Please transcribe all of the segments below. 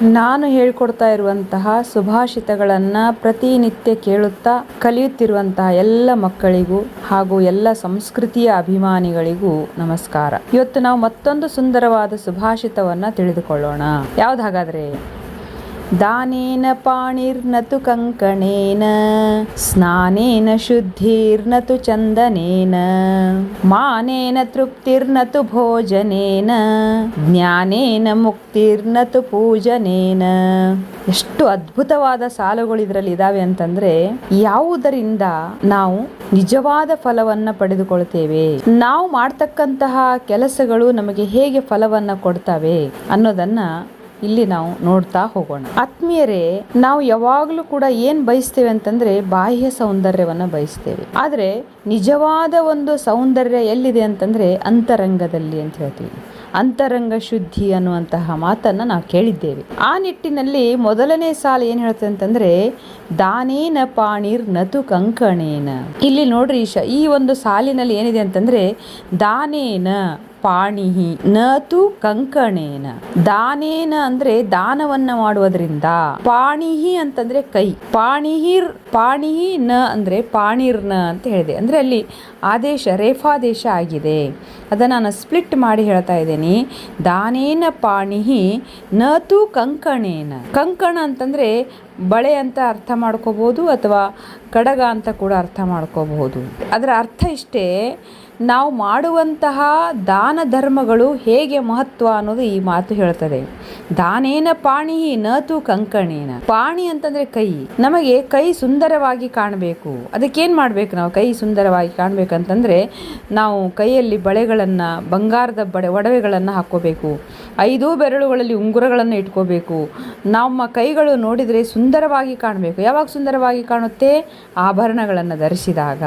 ನಾನು ಹೇಳ್ಕೊಡ್ತಾ ಇರುವಂತಹ ಸುಭಾಷಿತಗಳನ್ನು ಪ್ರತಿನಿತ್ಯ ಕೇಳುತ್ತಾ ಕಲಿಯುತ್ತಿರುವಂತಹ ಎಲ್ಲ ಮಕ್ಕಳಿಗೂ ಹಾಗೂ ಎಲ್ಲ ಸಂಸ್ಕೃತಿಯ ಅಭಿಮಾನಿಗಳಿಗೂ ನಮಸ್ಕಾರ. ಇವತ್ತು ನಾವು ಮತ್ತೊಂದು ಸುಂದರವಾದ ಸುಭಾಷಿತವನ್ನು ತಿಳಿದುಕೊಳ್ಳೋಣ. ಯಾವ್ದು ಹಾಗಾದ್ರೆ? ದಾನೇನ ಪಾಣಿರ್ನತು ಕಂಕಣೇನ ಸ್ನಾನೇನ ಶುದ್ಧಿರ್ನತು ಚಂದನೇನ ಮಾನೇನ ತೃಪ್ತಿರ್ನತು ಭೋಜನೇನ ಜ್ಞಾನೇನ ಮುಕ್ತಿರ್ನತು ಪೂಜನೇನ. ಎಷ್ಟು ಅದ್ಭುತವಾದ ಸಾಲುಗಳು ಇದರಲ್ಲಿ ಇದಾವೆ ಅಂತಂದ್ರೆ, ಯಾವುದರಿಂದ ನಾವು ನಿಜವಾದ ಫಲವನ್ನ ಪಡೆದುಕೊಳ್ತೇವೆ, ನಾವು ಮಾಡ್ತಕ್ಕಂತಹ ಕೆಲಸಗಳು ನಮಗೆ ಹೇಗೆ ಫಲವನ್ನ ಕೊಡ್ತವೆ ಅನ್ನೋದನ್ನ ಇಲ್ಲಿ ನಾವು ನೋಡ್ತಾ ಹೋಗೋಣ. ಆತ್ಮೀಯರೇ, ನಾವು ಯಾವಾಗಲೂ ಕೂಡ ಏನ್ ಬಯಸ್ತೇವೆ ಅಂತಂದ್ರೆ ಬಾಹ್ಯ ಸೌಂದರ್ಯವನ್ನ ಬಯಸ್ತೇವೆ. ಆದ್ರೆ ನಿಜವಾದ ಒಂದು ಸೌಂದರ್ಯ ಎಲ್ಲಿದೆ ಅಂತಂದ್ರೆ ಅಂತರಂಗದಲ್ಲಿ ಅಂತ ಹೇಳ್ತೀವಿ. ಅಂತರಂಗ ಶುದ್ಧಿ ಅನ್ನುವಂತಹ ಮಾತನ್ನ ನಾವು ಕೇಳಿದ್ದೇವೆ. ಆ ನಿಟ್ಟಿನಲ್ಲಿ ಮೊದಲನೇ ಸಾಲು ಏನ್ ಹೇಳ್ತದೆ ಅಂತಂದ್ರೆ, ದಾನೇನ ಪಾಣಿರ್ ನತು ಕಂಕಣೇನ. ಇಲ್ಲಿ ನೋಡ್ರಿ, ಈ ಒಂದು ಸಾಲಿನಲ್ಲಿ ಏನಿದೆ ಅಂತಂದ್ರೆ, ದಾನೇನ ಪಾಣಿಹಿ ನತು ಕಂಕಣೇನ. ದಾನೇನ ಅಂದ್ರೆ ದಾನವನ್ನ ಮಾಡುವುದರಿಂದ, ಪಾಣಿಹಿ ಅಂತಂದ್ರೆ ಕೈ, ಪಾಣಿಹಿ ನ ಅಂದ್ರೆ ಪಾಣಿರ್ನ ಅಂತ ಹೇಳಿದೆ. ಅಂದ್ರೆ ಅಲ್ಲಿ ಆದೇಶ ರೇಫಾದೇಶ ಆಗಿದೆ. ಅದನ್ನ ನಾನು ಸ್ಪ್ಲಿಟ್ ಮಾಡಿ ಹೇಳ್ತಾ ಇದ್ದೇನೆ. ದಾನೇನ ಪಾಣಿಹಿ ನತು ಕಂಕಣೇನ. ಕಂಕಣ ಅಂತಂದ್ರೆ ಬಳೆ ಅಂತ ಅರ್ಥ ಮಾಡ್ಕೋಬಹುದು, ಅಥವಾ ಕಡಗ ಅಂತ ಕೂಡ ಅರ್ಥ ಮಾಡ್ಕೋಬಹುದು. ಅದರ ಅರ್ಥ ಇಷ್ಟೇ, ನಾವು ಮಾಡುವಂತಹ ದಾನ ಧರ್ಮಗಳು ಹೇಗೆ ಮಹತ್ವ ಅನ್ನೋದು ಈ ಮಾತು ಹೇಳ್ತದೆ. ದಾನೇನ ಪಾಣಿಹಿ ನತು ಕಂಕಣೇನ. ಪಾಣಿ ಅಂತಂದ್ರೆ ಕೈ. ನಮಗೆ ಕೈ ಸುಂದರವಾಗಿ ಕಾಣಬೇಕು. ಅದಕ್ಕೇನ್ ಮಾಡ್ಬೇಕು? ನಾವು ಕೈ ಸುಂದರವಾಗಿ ಕಾಣ್ಬೇಕಂತಂದ್ರೆ ನಾವು ಕೈಯಲ್ಲಿ ಬಳೆಗಳನ್ನ, ಬಂಗಾರದ ಒಡವೆಗಳನ್ನ ಹಾಕೋಬೇಕು. 5 ಬೆರಳುಗಳಲ್ಲಿ ಉಂಗುರಗಳನ್ನು ಇಟ್ಕೋಬೇಕು. ನಮ್ಮ ಕೈಗಳು ನೋಡಿದ್ರೆ ಸುಂದರವಾಗಿ ಕಾಣಬೇಕು. ಯಾವಾಗ ಸುಂದರವಾಗಿ ಕಾಣುತ್ತೆ? ಆಭರಣಗಳನ್ನು ಧರಿಸಿದಾಗ.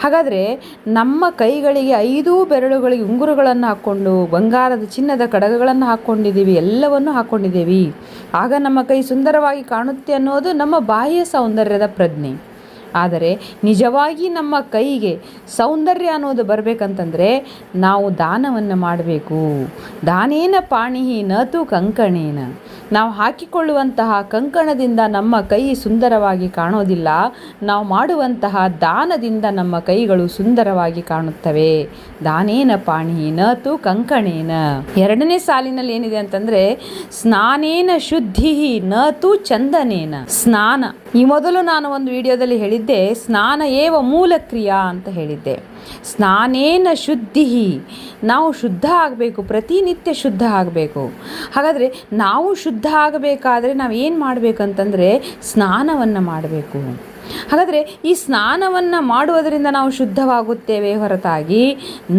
ಹಾಗಾದ್ರೆ ನಮ್ಮ ಕೈಗಳಿಗೆ 5 ಬೆರಳುಗಳಿಗೆ ಉಂಗುರಗಳನ್ನು ಹಾಕ್ಕೊಂಡು, ಬಂಗಾರದ ಚಿನ್ನದ ಕಡಗಗಳನ್ನು ಹಾಕ್ಕೊಂಡಿದ್ದೀವಿ, ಎಲ್ಲವನ್ನು ಹಾಕ್ಕೊಂಡಿದ್ದೀವಿ. ಆಗ ನಮ್ಮ ಕೈ ಸುಂದರವಾಗಿ ಕಾಣುತ್ತೆ ಅನ್ನೋದು ನಮ್ಮ ಬಾಹ್ಯ ಸೌಂದರ್ಯದ ಪ್ರಜ್ಞೆ. ಆದರೆ ನಿಜವಾಗಿ ನಮ್ಮ ಕೈಗೆ ಸೌಂದರ್ಯ ಅನ್ನೋದು ಬರಬೇಕಂತಂದ್ರೆ ನಾವು ದಾನವನ್ನು ಮಾಡಬೇಕು. ದಾನೇನ ಪಾಣಿಹಿ ನತು ಕಂಕಣೇನ. ನಾವು ಹಾಕಿಕೊಳ್ಳುವಂತಹ ಕಂಕಣದಿಂದ ನಮ್ಮ ಕೈ ಸುಂದರವಾಗಿ ಕಾಣೋದಿಲ್ಲ, ನಾವು ಮಾಡುವಂತಹ ದಾನದಿಂದ ನಮ್ಮ ಕೈಗಳು ಸುಂದರವಾಗಿ ಕಾಣುತ್ತವೆ. ದಾನೇನ ಪಾಣಿಹಿ ನತು ಕಂಕಣೇನ. ಎರಡನೇ ಸಾಲಿನಲ್ಲಿ ಏನಿದೆ ಅಂತಂದ್ರೆ, ಸ್ನಾನೇನ ಶುದ್ಧಿ ನತು ಚಂದನೇನ. ಸ್ನಾನ, ಈ ಮೊದಲು ನಾನು ಒಂದು ವಿಡಿಯೋದಲ್ಲಿ ಹೇಳಿದ್ದೆ, ಸ್ನಾನ ಏವ ಮೂಲ ಕ್ರಿಯಾ ಅಂತ ಹೇಳಿದ್ದೆ. ಸ್ನಾನೇನ ಶುದ್ಧಿ, ನಾವು ಶುದ್ಧ ಆಗಬೇಕು, ಪ್ರತಿನಿತ್ಯ ಶುದ್ಧ ಆಗಬೇಕು. ಹಾಗಾದರೆ ನಾವು ಶುದ್ಧ ಆಗಬೇಕಾದ್ರೆ ನಾವು ಏನು ಮಾಡಬೇಕಂತಂದರೆ ಸ್ನಾನವನ್ನು ಮಾಡಬೇಕು. ಹಾಗಾದರೆ ಈ ಸ್ನಾನವನ್ನು ಮಾಡುವುದರಿಂದ ನಾವು ಶುದ್ಧವಾಗುತ್ತೇವೆ ಹೊರತಾಗಿ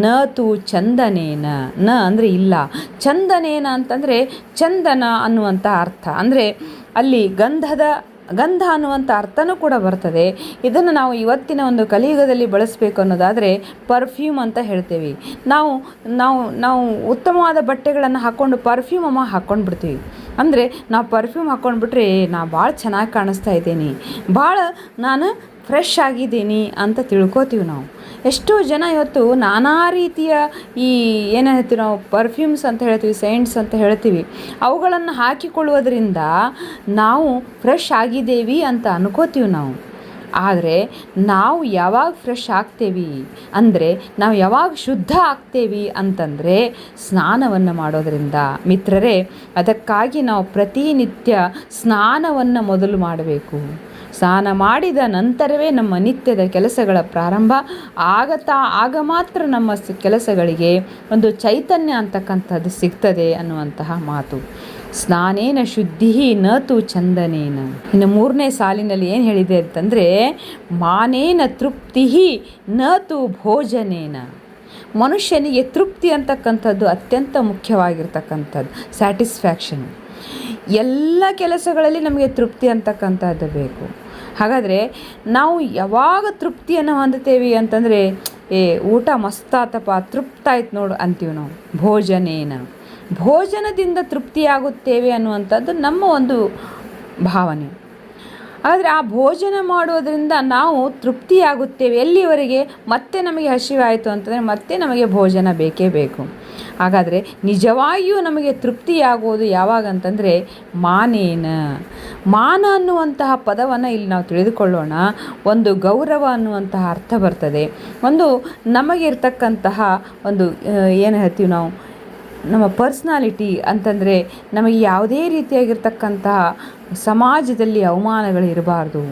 ನತು ಚಂದನೇನ. ನ ಅಂದರೆ ಇಲ್ಲ, ಚಂದನೇನ ಅಂತಂದರೆ ಚಂದನ ಅನ್ನುವಂಥ ಅರ್ಥ. ಅಂದರೆ ಅಲ್ಲಿ ಗಂಧ ಅನ್ನುವಂಥ ಅರ್ಥನೂ ಕೂಡ ಬರ್ತದೆ. ಇದನ್ನು ನಾವು ಇವತ್ತಿನ ಒಂದು ಕಲಿಯುಗದಲ್ಲಿ ಬಳಸಬೇಕು ಅನ್ನೋದಾದರೆ ಪರ್ಫ್ಯೂಮ್ ಅಂತ ಹೇಳ್ತೇವೆ. ನಾವು ಉತ್ತಮವಾದ ಬಟ್ಟೆಗಳನ್ನು ಹಾಕ್ಕೊಂಡು ಪರ್ಫ್ಯೂಮ್ ಹಾಕ್ಕೊಂಡು ಬಿಡ್ತೀವಿ. ಅಂದರೆ ನಾವು ಪರ್ಫ್ಯೂಮ್ ಹಾಕ್ಕೊಂಡ್ಬಿಟ್ರೆ ನಾ ಭಾಳ ಚೆನ್ನಾಗಿ ಕಾಣಿಸ್ತಾ ಇದ್ದೀನಿ, ಭಾಳ ನಾನು ಫ್ರೆಶ್ ಆಗಿದ್ದೀನಿ ಅಂತ ತಿಳ್ಕೊತೀವಿ ನಾವು. ಎಷ್ಟೋ ಜನ ಇವತ್ತು ನಾನಾ ರೀತಿಯ ಈ ಏನು ಹೇಳ್ತೀವಿ ನಾವು, ಪರ್ಫ್ಯೂಮ್ಸ್ ಅಂತ ಹೇಳ್ತೀವಿ, ಸೆಂಟ್ಸ್ ಅಂತ ಹೇಳ್ತೀವಿ, ಅವುಗಳನ್ನು ಹಾಕಿಕೊಳ್ಳುವುದರಿಂದ ನಾವು ಫ್ರೆಶ್ ಆಗಿದ್ದೇವೆ ಅಂತ ಅನ್ಕೋತೀವಿ ನಾವು. ಆದರೆ ನಾವು ಯಾವಾಗ ಫ್ರೆಶ್ ಆಗ್ತೇವೆ ಅಂದರೆ, ನಾವು ಯಾವಾಗ ಶುದ್ಧ ಆಗ್ತೇವೆ ಅಂತಂದರೆ ಸ್ನಾನವನ್ನು ಮಾಡೋದರಿಂದ. ಮಿತ್ರರೇ, ಅದಕ್ಕಾಗಿ ನಾವು ಪ್ರತಿನಿತ್ಯ ಸ್ನಾನವನ್ನು ಮೊದಲು ಮಾಡಬೇಕು. ಸ್ನಾನ ಮಾಡಿದ ನಂತರವೇ ನಮ್ಮ ನಿತ್ಯದ ಕೆಲಸಗಳ ಪ್ರಾರಂಭ ಆಗ ಮಾತ್ರ ನಮ್ಮ ಕೆಲಸಗಳಿಗೆ ಒಂದು ಚೈತನ್ಯ ಅಂತಕ್ಕಂಥದ್ದು ಸಿಗ್ತದೆ ಅನ್ನುವಂತಹ ಮಾತು. ಸ್ನಾನೇನ ಶುದ್ಧಿ ನತು ಚಂದನೇನ. ಇನ್ನು ಮೂರನೇ ಸಾಲಿನಲ್ಲಿ ಏನು ಹೇಳಿದೆ ಅಂತಂದರೆ, ಮಾನೇನ ತೃಪ್ತಿ ನತು ಭೋಜನೇನ. ಮನುಷ್ಯನಿಗೆ ತೃಪ್ತಿ ಅಂತಕ್ಕಂಥದ್ದು ಅತ್ಯಂತ ಮುಖ್ಯವಾಗಿರ್ತಕ್ಕಂಥದ್ದು, ಸ್ಯಾಟಿಸ್ಫ್ಯಾಕ್ಷನ್. ಎಲ್ಲ ಕೆಲಸಗಳಲ್ಲಿ ನಮಗೆ ತೃಪ್ತಿ ಅಂತಕ್ಕಂಥದ್ದು ಬೇಕು. ಹಾಗಾದರೆ ನಾವು ಯಾವಾಗ ತೃಪ್ತಿಯನ್ನು ಹೊಂದುತ್ತೇವೆ ಅಂತಂದರೆ, ಊಟ ಮಸ್ತಾತಪ್ಪ, ತೃಪ್ತಾಯ್ತು ನೋಡು ಅಂತೀವಿ ನಾವು. ಭೋಜನೇನ, ಭೋಜನದಿಂದ ತೃಪ್ತಿಯಾಗುತ್ತೇವೆ ಅನ್ನುವಂಥದ್ದು ನಮ್ಮ ಒಂದು ಭಾವನೆ. ಆದರೆ ಆ ಭೋಜನ ಮಾಡೋದರಿಂದ ನಾವು ತೃಪ್ತಿಯಾಗುತ್ತೇವೆ ಎಲ್ಲಿವರೆಗೆ? ಮತ್ತೆ ನಮಗೆ ಹಸಿವಾಯಿತು ಅಂತಂದರೆ ಮತ್ತೆ ನಮಗೆ ಭೋಜನ ಬೇಕೇ ಬೇಕು. ಹಾಗಾದರೆ ನಿಜವಾಗಿಯೂ ನಮಗೆ ತೃಪ್ತಿಯಾಗೋದು ಯಾವಾಗಂತಂದರೆ ಮಾನೇನ. ಮಾನ ಅನ್ನುವಂತಹ ಪದವನ್ನು ಇಲ್ಲಿ ನಾವು ತಿಳಿದುಕೊಳ್ಳೋಣ. ಒಂದು ಗೌರವ ಅನ್ನುವಂತಹ ಅರ್ಥ ಬರ್ತದೆ. ಒಂದು ನಮಗಿರ್ತಕ್ಕಂತಹ ಒಂದು ಏನು ಹೇಳ್ತೀವಿ ನಾವು, ನಮ್ಮ ಪರ್ಸ್ನಾಲಿಟಿ ಅಂತಂದರೆ ನಮಗೆ ಯಾವುದೇ ರೀತಿಯಾಗಿರ್ತಕ್ಕಂತಹ ಸಮಾಜದಲ್ಲಿ ಅವಮಾನಗಳಿರಬಾರ್ದು.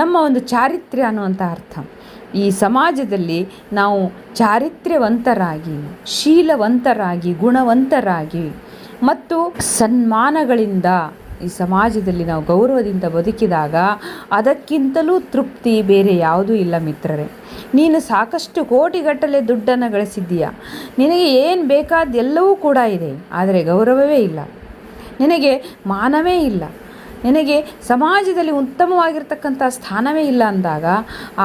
ನಮ್ಮ ಒಂದು ಚಾರಿತ್ರ್ಯ ಅನ್ನುವಂಥ ಅರ್ಥ. ಈ ಸಮಾಜದಲ್ಲಿ ನಾವು ಚಾರಿತ್ರ್ಯವಂತರಾಗಿ, ಶೀಲವಂತರಾಗಿ, ಗುಣವಂತರಾಗಿ ಮತ್ತು ಸನ್ಮಾನಗಳಿಂದ ಈ ಸಮಾಜದಲ್ಲಿ ನಾವು ಗೌರವದಿಂದ ಬದುಕಿದಾಗ ಅದಕ್ಕಿಂತಲೂ ತೃಪ್ತಿ ಬೇರೆ ಯಾವುದೂ ಇಲ್ಲ ಮಿತ್ರರೇ. ನೀನು ಸಾಕಷ್ಟು ಕೋಟಿಗಟ್ಟಲೆ ದುಡ್ಡನ್ನು ಗಳಿಸಿದ್ದೀಯಾ, ನಿನಗೆ ಏನು ಬೇಕಾದ್ದೆಲ್ಲವೂ ಕೂಡ ಇದೆ, ಆದರೆ ಗೌರವವೇ ಇಲ್ಲ, ನಿನಗೆ ಮಾನವೇ ಇಲ್ಲ, ನಿನಗೆ ಸಮಾಜದಲ್ಲಿ ಉತ್ತಮವಾಗಿರ್ತಕ್ಕಂಥ ಸ್ಥಾನವೇ ಇಲ್ಲ ಅಂದಾಗ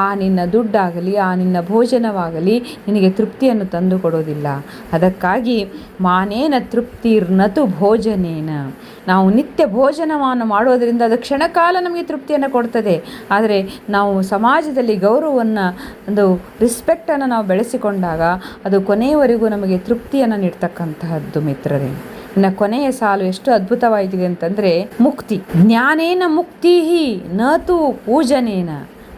ಆ ನಿನ್ನ ದುಡ್ಡಾಗಲಿ, ಆ ನಿನ್ನ ಭೋಜನವಾಗಲಿ ನಿನಗೆ ತೃಪ್ತಿಯನ್ನು ತಂದು ಕೊಡೋದಿಲ್ಲ. ಅದಕ್ಕಾಗಿ ಮಾನೇನ ತೃಪ್ತಿರ್ನತು ಭೋಜನೇನ. ನಾವು ನಿತ್ಯ ಭೋಜನವನ್ನು ಮಾಡೋದರಿಂದ ಅದು ಕ್ಷಣಕಾಲ ನಮಗೆ ತೃಪ್ತಿಯನ್ನು ಕೊಡ್ತದೆ. ಆದರೆ ನಾವು ಸಮಾಜದಲ್ಲಿ ಗೌರವವನ್ನು, ಒಂದು ರಿಸ್ಪೆಕ್ಟನ್ನು ನಾವು ಬೆಳೆಸಿಕೊಂಡಾಗ ಅದು ಕೊನೆಯವರೆಗೂ ನಮಗೆ ತೃಪ್ತಿಯನ್ನು ನೀಡ್ತಕ್ಕಂತಹದ್ದು ಮಿತ್ರರೇ. ಇನ್ನು ಕೊನೆಯ ಸಾಲು ಎಷ್ಟು ಅದ್ಭುತವಾಗಿದೆ ಅಂತಂದರೆ, ಮುಕ್ತಿ ಜ್ಞಾನೇನ ಮುಕ್ತಿ ನತು ಪೂಜನೇನ.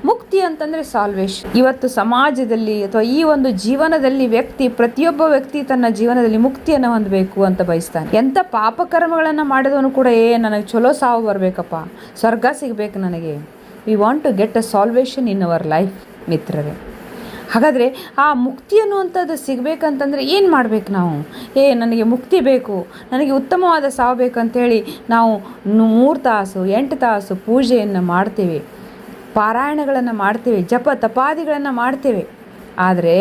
ಮುಕ್ತಿ ಅಂತಂದರೆ ಸಾಲ್ವೇಷನ್. ಇವತ್ತು ಸಮಾಜದಲ್ಲಿ ಅಥವಾ ಈ ಒಂದು ಜೀವನದಲ್ಲಿ ಪ್ರತಿಯೊಬ್ಬ ವ್ಯಕ್ತಿ ತನ್ನ ಜೀವನದಲ್ಲಿ ಮುಕ್ತಿಯನ್ನು ಹೊಂದಬೇಕು ಅಂತ ಬಯಸ್ತಾನೆ. ಎಂಥ ಪಾಪಕರ್ಮಗಳನ್ನು ಮಾಡಿದವನು ಕೂಡ ನನಗೆ ಚಲೋ ಸಾವು ಬರಬೇಕಪ್ಪ, ಸ್ವರ್ಗ ಸಿಗಬೇಕು ನನಗೆ. We want to get a salvation in our life ಮಿತ್ರರೇ. ಹಾಗಾದರೆ ಆ ಮುಕ್ತಿ ಅನ್ನುವಂಥದ್ದು ಸಿಗಬೇಕಂತಂದರೆ ಏನು ಮಾಡಬೇಕು ನಾವು? ನನಗೆ ಮುಕ್ತಿ ಬೇಕು, ನನಗೆ ಉತ್ತಮವಾದ ಸಾವು ಬೇಕಂತೇಳಿ ನಾವು 3 ತಾಸು 8 ತಾಸು ಪೂಜೆಯನ್ನು ಮಾಡ್ತೇವೆ, ಪಾರಾಯಣಗಳನ್ನು ಮಾಡ್ತೇವೆ, ಜಪ ತಪಾದಿಗಳನ್ನು ಮಾಡ್ತೇವೆ. ಆದರೆ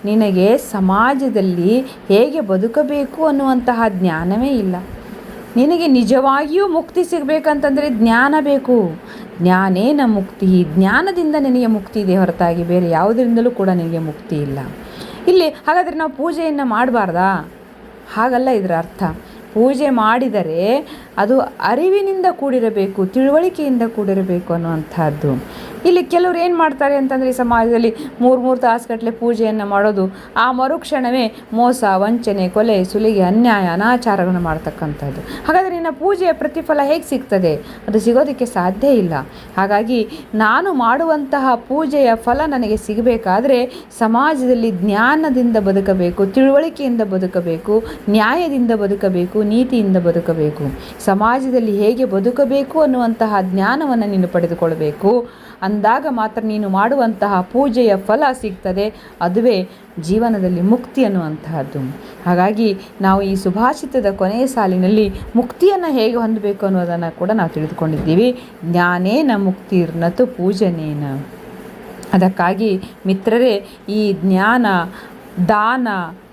ನಿನಗೆ ಸಮಾಜದಲ್ಲಿ ಹೇಗೆ ಬದುಕಬೇಕು ಅನ್ನುವಂತಹ ಜ್ಞಾನವೇ ಇಲ್ಲ. ನಿನಗೆ ನಿಜವಾಗಿಯೂ ಮುಕ್ತಿ ಸಿಗಬೇಕಂತಂದರೆ ಜ್ಞಾನ ಬೇಕು. ಜ್ಞಾನೇನ ಮುಕ್ತಿ. ಜ್ಞಾನದಿಂದ ನಿನಗೆ ಮುಕ್ತಿ ಇದೆ ಹೊರತಾಗಿ ಬೇರೆ ಯಾವುದರಿಂದಲೂ ಕೂಡ ನಿನಗೆ ಮುಕ್ತಿ ಇಲ್ಲ. ಇಲ್ಲಿ ಹಾಗಾದರೆ ನಾವು ಪೂಜೆಯನ್ನು ಮಾಡಬಾರ್ದಾ? ಹಾಗಲ್ಲ ಇದರ ಅರ್ಥ. ಪೂಜೆ ಮಾಡಿದರೆ ಅದು ಅರಿವಿನಿಂದ ಕೂಡಿರಬೇಕು, ತಿಳುವಳಿಕೆಯಿಂದ ಕೂಡಿರಬೇಕು ಅನ್ನುವಂಥದ್ದು. ಇಲ್ಲಿ ಕೆಲವರು ಏನು ಮಾಡ್ತಾರೆ ಅಂತಂದರೆ, ಈ ಸಮಾಜದಲ್ಲಿ 3 ತಾಸುಗಟ್ಟಲೆ ಪೂಜೆಯನ್ನು ಮಾಡೋದು, ಆ ಮರುಕ್ಷಣವೇ ಮೋಸ, ವಂಚನೆ, ಕೊಲೆ, ಸುಲಿಗೆ, ಅನ್ಯಾಯ, ಅನಾಚಾರಗಳನ್ನು ಮಾಡ್ತಕ್ಕಂಥದ್ದು. ಹಾಗಾದರೆ ನಿನ್ನ ಪೂಜೆಯ ಪ್ರತಿಫಲ ಹೇಗೆ ಸಿಗ್ತದೆ? ಅದು ಸಿಗೋದಕ್ಕೆ ಸಾಧ್ಯ ಇಲ್ಲ. ಹಾಗಾಗಿ ನಾನು ಮಾಡುವಂತಹ ಪೂಜೆಯ ಫಲ ನನಗೆ ಸಿಗಬೇಕಾದ್ರೆ ಸಮಾಜದಲ್ಲಿ ಜ್ಞಾನದಿಂದ ಬದುಕಬೇಕು, ತಿಳುವಳಿಕೆಯಿಂದ ಬದುಕಬೇಕು, ನ್ಯಾಯದಿಂದ ಬದುಕಬೇಕು, ನೀತಿಯಿಂದ ಬದುಕಬೇಕು. ಸಮಾಜದಲ್ಲಿ ಹೇಗೆ ಬದುಕಬೇಕು ಅನ್ನುವಂತಹ ಜ್ಞಾನವನ್ನು ನೀನು ಪಡೆದುಕೊಳ್ಬೇಕು. ಅಂದಾಗ ಮಾತ್ರ ನೀನು ಮಾಡುವಂತಹ ಪೂಜೆಯ ಫಲ ಸಿಗ್ತದೆ. ಅದುವೇ ಜೀವನದಲ್ಲಿ ಮುಕ್ತಿ ಅನ್ನುವಂತಹದ್ದು. ಹಾಗಾಗಿ ನಾವು ಈ ಸುಭಾಷಿತದ ಕೊನೆಯ ಸಾಲಿನಲ್ಲಿ ಮುಕ್ತಿಯನ್ನು ಹೇಗೆ ಹೊಂದಬೇಕು ಅನ್ನೋದನ್ನು ಕೂಡ ನಾವು ತಿಳಿದುಕೊಂಡಿದ್ದೀವಿ. ಜ್ಞಾನೇನ ಮುಕ್ತಿರ್ನತು ಪೂಜನೇನ. ಅದಕ್ಕಾಗಿ ಮಿತ್ರರೇ, ಈ ಜ್ಞಾನ, ದಾನ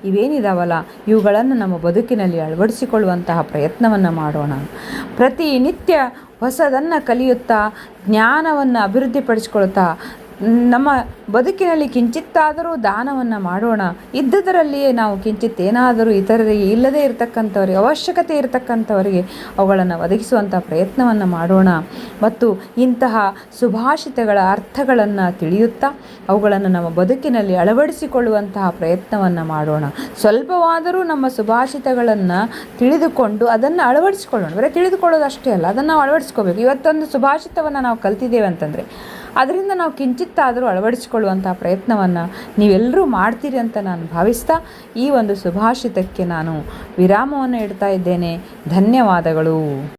ಇವೇನಿದಾವಲ್ಲ, ಇವುಗಳನ್ನು ನಮ್ಮ ಬದುಕಿನಲ್ಲಿ ಅಳವಡಿಸಿಕೊಳ್ಳುವಂತಹ ಪ್ರಯತ್ನವನ್ನು ಮಾಡೋಣ. ಪ್ರತಿನಿತ್ಯ ಹೊಸದನ್ನು ಕಲಿಯುತ್ತಾ, ಜ್ಞಾನವನ್ನು ಅಭಿವೃದ್ಧಿಪಡಿಸಿಕೊಳ್ತಾ, ನಮ್ಮ ಬದುಕಿನಲ್ಲಿ ಕಿಂಚಿತ್ತಾದರೂ ದಾನವನ್ನು ಮಾಡೋಣ. ಇದ್ದುದರಲ್ಲಿಯೇ ನಾವು ಕಿಂಚಿತ್ ಏನಾದರೂ ಇತರರಿಗೆ, ಇಲ್ಲದೇ ಇರತಕ್ಕಂಥವರಿಗೆ, ಅವಶ್ಯಕತೆ ಇರತಕ್ಕಂಥವರಿಗೆ ಅವುಗಳನ್ನು ಒದಗಿಸುವಂಥ ಪ್ರಯತ್ನವನ್ನು ಮಾಡೋಣ. ಮತ್ತು ಇಂತಹ ಸುಭಾಷಿತಗಳ ಅರ್ಥಗಳನ್ನು ತಿಳಿಯುತ್ತಾ ಅವುಗಳನ್ನು ನಮ್ಮ ಬದುಕಿನಲ್ಲಿ ಅಳವಡಿಸಿಕೊಳ್ಳುವಂತಹ ಪ್ರಯತ್ನವನ್ನು ಮಾಡೋಣ. ಸ್ವಲ್ಪವಾದರೂ ನಮ್ಮ ಸುಭಾಷಿತಗಳನ್ನು ತಿಳಿದುಕೊಂಡು ಅದನ್ನು ಅಳವಡಿಸಿಕೊಳ್ಳೋಣ. ಬರೀ ತಿಳಿದುಕೊಳ್ಳೋದು ಅಷ್ಟೇ ಅಲ್ಲ, ಅದನ್ನು ನಾವು ಅಳವಡಿಸ್ಕೋಬೇಕು. ಇವತ್ತೊಂದು ಸುಭಾಷಿತವನ್ನು ನಾವು ಕಲ್ತಿದ್ದೇವೆ ಅಂತಂದರೆ ಅದರಿಂದ ನಾವು ಕಿಂಚಿತ್ತಾದರೂ ಅಳವಡಿಸಿಕೊಳ್ಳುವಂಥ ಪ್ರಯತ್ನವನ್ನು ನೀವೆಲ್ಲರೂ ಮಾಡ್ತೀರಿ ಅಂತ ನಾನು ಭಾವಿಸ್ತಾ ಈ ಒಂದು ಸುಭಾಷಿತಕ್ಕೆ ನಾನು ವಿರಾಮವನ್ನು ಇಡ್ತಾ ಇದ್ದೇನೆ. ಧನ್ಯವಾದಗಳು.